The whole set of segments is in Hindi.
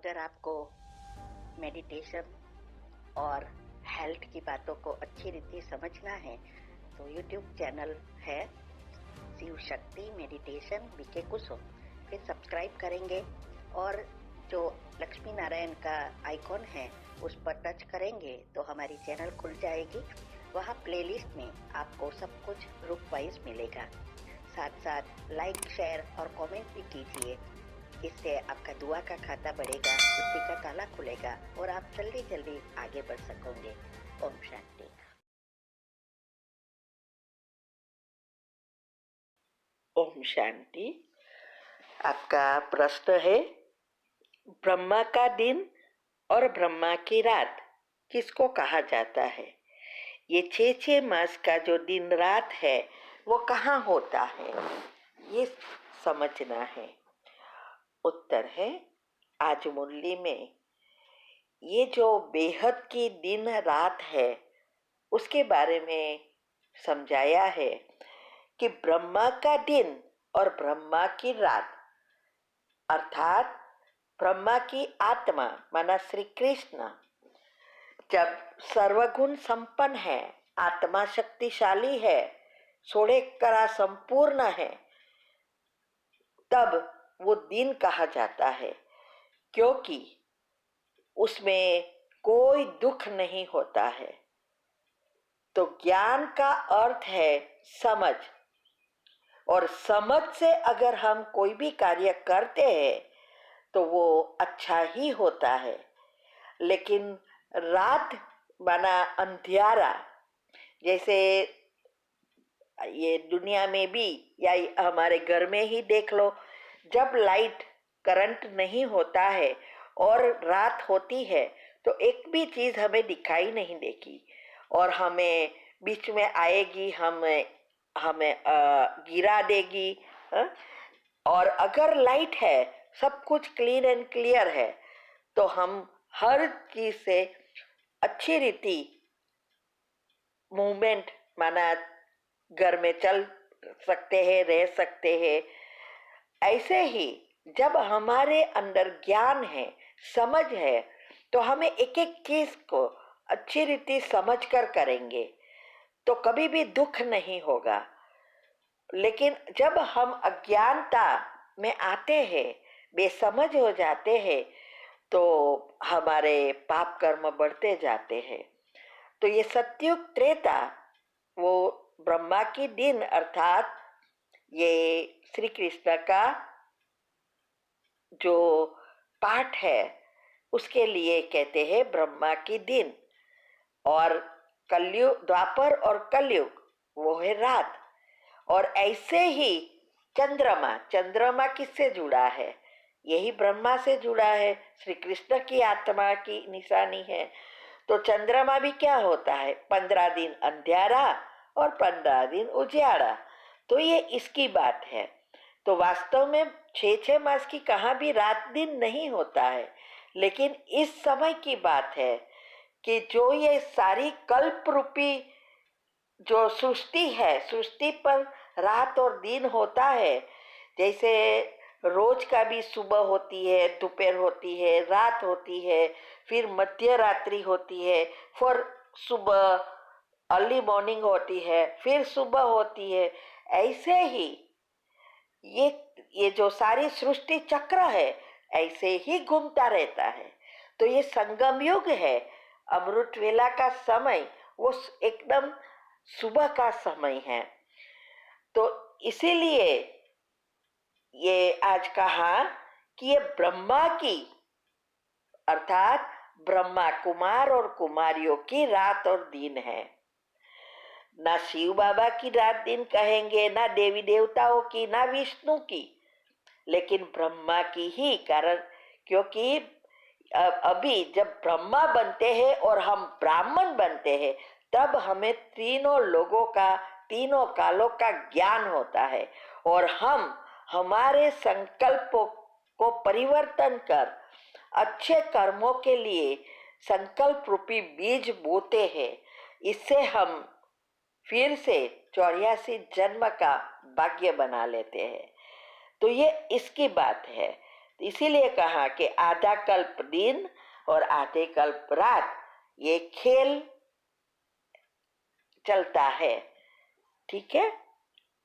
अगर आपको मेडिटेशन और हेल्थ की बातों को अच्छी रीति समझना है तो यूट्यूब चैनल है शिव शक्ति मेडिटेशन बीके कुसुम, फिर सब्सक्राइब करेंगे और जो लक्ष्मी नारायण का आइकॉन है उस पर टच करेंगे तो हमारी चैनल खुल जाएगी। वहाँ प्लेलिस्ट में आपको सब कुछ ग्रुप वाइज मिलेगा। साथ साथ लाइक, शेयर और कमेंट भी कीजिए। इससे आपका दुआ का खाता बढ़ेगा, बुद्धि का ताला खुलेगा और आप जल्दी जल्दी आगे बढ़ सकोगे। ओम शांति। ओम शांति। आपका प्रश्न है, ब्रह्मा का दिन और ब्रह्मा की रात किसको कहा जाता है? ये 6 मास का जो दिन रात है वो कहाँ होता है, ये समझना है। उत्तर है, आज मुरली में ये जो बेहद की दिन रात है उसके बारे में समझाया है कि ब्रह्मा का दिन और ब्रह्मा की रात अर्थात ब्रह्मा की आत्मा माना श्री कृष्ण जब सर्वगुण संपन्न है, आत्मा शक्तिशाली है, 16 कला संपूर्ण है, तब वो दिन कहा जाता है, क्योंकि उसमें कोई दुख नहीं होता है। तो ज्ञान का अर्थ है समझ, और समझ से अगर हम कोई भी कार्य करते हैं तो वो अच्छा ही होता है। लेकिन रात माना अंधियारा, जैसे ये दुनिया में भी या हमारे घर में ही देख लो, जब लाइट करंट नहीं होता है और रात होती है तो एक भी चीज हमें दिखाई नहीं देगी और हमें बीच में आएगी, हमें गिरा देगी। और अगर लाइट है, सब कुछ क्लीन एंड क्लियर है, तो हम हर चीज से अच्छी रीति मूवमेंट माना घर में चल सकते हैं, रह सकते हैं। ऐसे ही जब हमारे अंदर ज्ञान है, समझ है, तो हमें एक एक चीज को अच्छी रीति समझ कर करेंगे तो कभी भी दुख नहीं होगा। लेकिन जब हम अज्ञानता में आते हैं, बेसमझ हो जाते हैं, तो हमारे पाप कर्म बढ़ते जाते हैं। तो ये सतयुग त्रेता वो ब्रह्मा की दिन अर्थात ये श्री कृष्ण का जो पाठ है उसके लिए कहते हैं ब्रह्मा की दिन, और कलयुग, द्वापर और कलयुग वो है रात। और ऐसे ही चंद्रमा किससे जुड़ा है? यही ब्रह्मा से जुड़ा है, श्री कृष्ण की आत्मा की निशानी है। तो चंद्रमा भी क्या होता है? 15 दिन अंधेरा और 15 दिन उजियारा। तो ये इसकी बात है। तो वास्तव में 6 मास की कहाँ भी रात दिन नहीं होता है, लेकिन इस समय की बात है कि जो ये सारी कल्प रूपी जो सृष्टि है, सृष्टि पर रात और दिन होता है। जैसे रोज का भी सुबह होती है, दोपहर होती है, रात होती है, फिर मध्य रात्रि होती है, फिर सुबह अर्ली मॉर्निंग होती है, फिर सुबह होती है। ऐसे ही ये जो सारी सृष्टि चक्र है ऐसे ही घूमता रहता है। तो ये संगम युग है, अमृत वेला का समय वो एकदम सुबह का समय है। तो इसीलिए ये आज कहा कि ये ब्रह्मा की अर्थात ब्रह्मा कुमार और कुमारियों की रात और दिन है। ना शिव बाबा की रात दिन कहेंगे, ना देवी देवताओं की, ना विष्णु की, लेकिन ब्रह्मा की ही। कारण क्योंकि अभी जब ब्रह्मा बनते हैं और हम ब्राह्मण बनते हैं तब हमें तीनों लोगों का, तीनों कालों का ज्ञान होता है और हम हमारे संकल्पों को परिवर्तन कर अच्छे कर्मों के लिए संकल्प रूपी बीज बोते हैं। इससे हम फिर से 84 जन्म का भाग्य बना लेते हैं। तो ये इसकी बात है। इसीलिए कहा कि आधा कल्प दिन और आधे कल्प रात, ये खेल चलता है। ठीक है।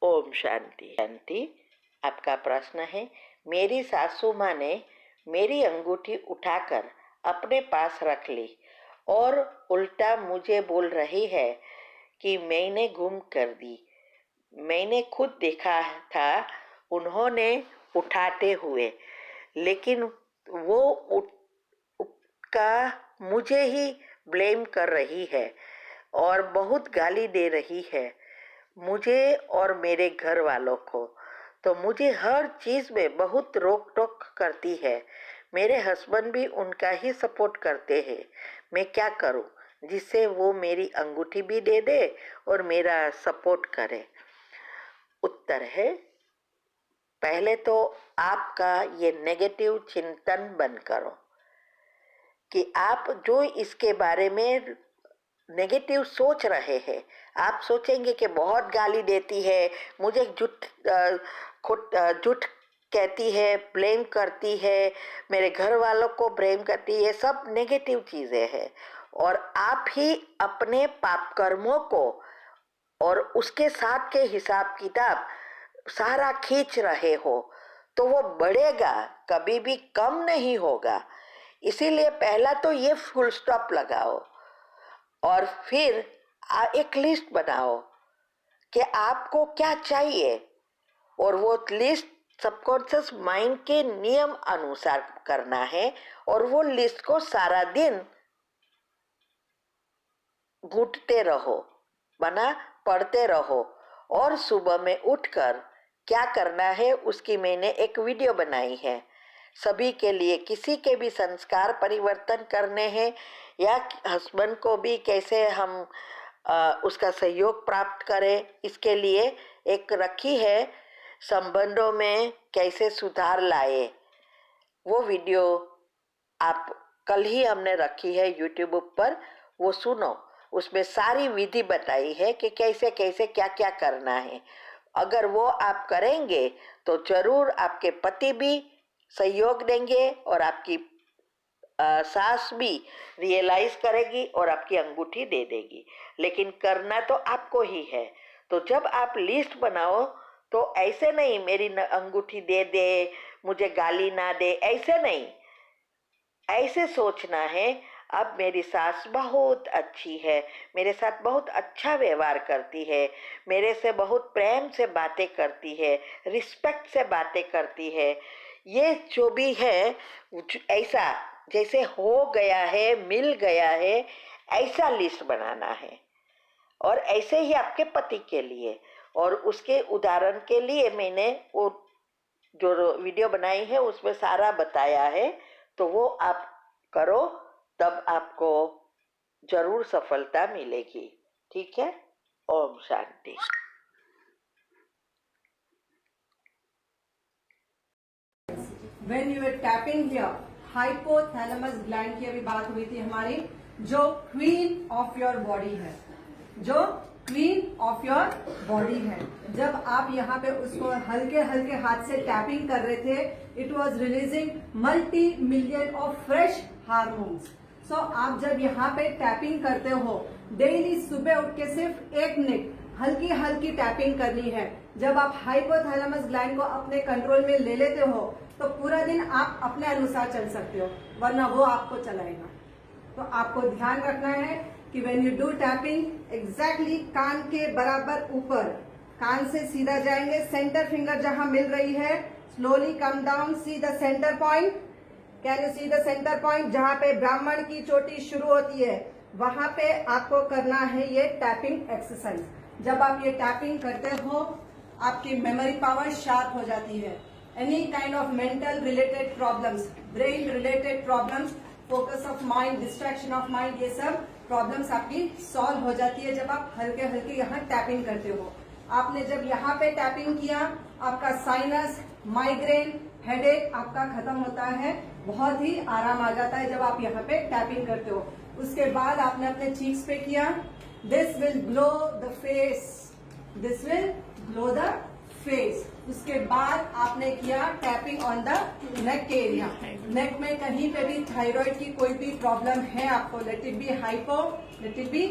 ओम शांति शांति। आपका प्रश्न है, मेरी सासू माँ ने मेरी अंगूठी उठाकर अपने पास रख ली और उल्टा मुझे बोल रही है कि मैंने गुम कर दी। मैंने खुद देखा था उन्होंने उठाते हुए, लेकिन वो का मुझे ही ब्लेम कर रही है और बहुत गाली दे रही है मुझे और मेरे घर वालों को। तो मुझे हर चीज में बहुत रोक टोक करती है। मेरे हस्बैंड भी उनका ही सपोर्ट करते हैं। मैं क्या करूं जिससे वो मेरी अंगूठी भी दे दे और मेरा सपोर्ट करे? उत्तर है, पहले तो आपका ये नेगेटिव चिंतन बंद करो कि आप जो इसके बारे में नेगेटिव सोच रहे हैं। आप सोचेंगे कि बहुत गाली देती है, मुझे झूठ कहती है, ब्लेम करती है, मेरे घर वालों को ब्लेम करती है, सब नेगेटिव चीजें हैं। और आप ही अपने पाप कर्मों को और उसके साथ के हिसाब किताब सारा खींच रहे हो, तो वो बढ़ेगा, कभी भी कम नहीं होगा। इसीलिए पहला तो ये फुल स्टॉप लगाओ और फिर एक लिस्ट बनाओ कि आपको क्या चाहिए, और वो लिस्ट सबकॉन्शियस माइंड के नियम अनुसार करना है। और वो लिस्ट को सारा दिन घुटते रहो, पढ़ते रहो। और सुबह में उठकर क्या करना है उसकी मैंने एक वीडियो बनाई है। सभी के लिए, किसी के भी संस्कार परिवर्तन करने हैं या हस्बैंड को भी कैसे हम उसका सहयोग प्राप्त करें, इसके लिए एक रखी है, संबंधों में कैसे सुधार लाए। वो वीडियो आप कल ही हमने रखी है यूट्यूब पर, वो सुनो। उसमें सारी विधि बताई है कि कैसे कैसे क्या क्या करना है। अगर वो आप करेंगे तो जरूर आपके पति भी सहयोग देंगे और आपकी सास भी रियलाइज करेगी और आपकी अंगूठी दे देगी। लेकिन करना तो आपको ही है। तो जब आप लिस्ट बनाओ तो ऐसे नहीं मेरी अंगूठी दे दे, मुझे गाली ना दे, ऐसे नहीं। ऐसे सोचना है, अब मेरी सास बहुत अच्छी है, मेरे साथ बहुत अच्छा व्यवहार करती है, मेरे से बहुत प्रेम से बातें करती है, रिस्पेक्ट से बातें करती है। ये जो भी है ऐसा जैसे हो गया है, मिल गया है, ऐसा लिस्ट बनाना है। और ऐसे ही आपके पति के लिए। और उसके उदाहरण के लिए मैंने वो जो वीडियो बनाई है उसमें सारा बताया है। तो वो आप करो, तब आपको जरूर सफलता मिलेगी। ठीक है। Om Shanti. When you are tapping here, hypothalamus gland की अभी बात हुई थी हमारी, जो क्वीन ऑफ योर बॉडी है, जो क्वीन ऑफ योर बॉडी है। जब आप यहाँ पे उसको हल्के हल्के हाथ से टैपिंग कर रहे थे, it was releasing multi million of fresh hormones. So आप जब यहाँ पे टैपिंग करते हो, डेली सुबह उठ के सिर्फ 1 मिनट हल्की हल्की टैपिंग करनी है। जब आप हाइपोथैलेमस ग्लैंड को अपने कंट्रोल में ले लेते हो तो पूरा दिन आप अपने अनुसार चल सकते हो, वरना वो आपको चलाएगा। तो आपको ध्यान रखना है कि when you do tapping, exactly कान के बराबर ऊपर, कान से सीधा जाएंगे, सेंटर फिंगर जहां मिल रही है, slowly come down, see the centre point. Can you see the centre point? जहां पे ब्राह्मण की चोटी शुरू होती है, वहां पे आपको करना है ये टैपिंग एक्सरसाइज। जब आप ये टैपिंग करते हो, आपकी मेमोरी पावर शार्प हो जाती है। Any kind of mental related problems, brain related problems, focus of mind, distraction of mind, ये सब प्रॉब्लम्स आपकी सॉल्व हो जाती है जब आप हल्के हल्के यहाँ टैपिंग करते हो। आपने जब यहाँ पे टैपिंग किया, आपका साइनस, माइग्रेन, हेडेक आपका खत्म होता है, बहुत ही आराम आ जाता है जब आप यहाँ पे टैपिंग करते हो। उसके बाद आपने अपने चीक्स पे किया, this will glow the face, this will glow the face. उसके बाद आपने किया tapping on the neck area. Neck में कहीं पे भी थायराइड की कोई भी प्रॉब्लम है आपको, let it be hypo, let it be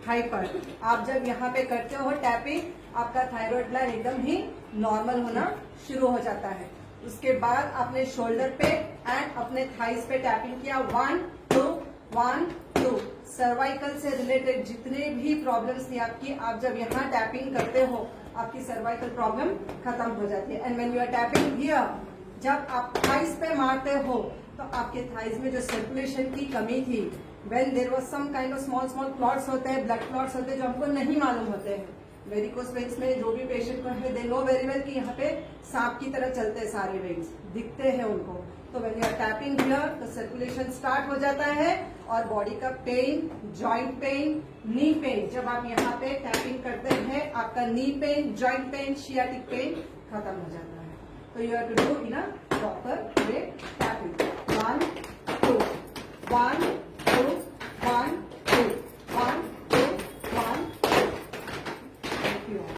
hyper, आप जब यहाँ पे करते हो टैपिंग, आपका थायराइड ग्लैंड एकदम ही नॉर्मल होना शुरू हो जाता है। उसके बाद आपने शोल्डर पे एंड अपने थाइस पे टैपिंग किया, 1 2 1 2। सर्वाइकल से रिलेटेड जितने भी प्रॉब्लम्स थी आपकी, आप जब यहाँ टैपिंग करते हो आपकी सर्वाइकल प्रॉब्लम खत्म हो जाती है। And when you are tapping here, जब आप थाइस पे मारते हो तो आपके थाइस में जो सर्कुलेशन की कमी थी, when there was some kind of small small clots होते हैं, ब्लड क्लॉट्स होते हैं जो हमको नहीं मालूम होते हैं। वेरिकोस वेन्स में जो भी पेशेंट को है, दे नो वेरी वेल कि यहाँ पे सांप की तरह चलते हैं सारे वेन्स, दिखते हैं उनको। तो when you are tapping here तो सर्कुलेशन स्टार्ट हो जाता है और बॉडी का pain, joint pain, knee pain, जब आप यहाँ पे टैपिंग करते हैं आपका knee pain, joint pain, sciatic pain खत्म हो जाता है। तो you have to do in a proper way tapping. 1 2 1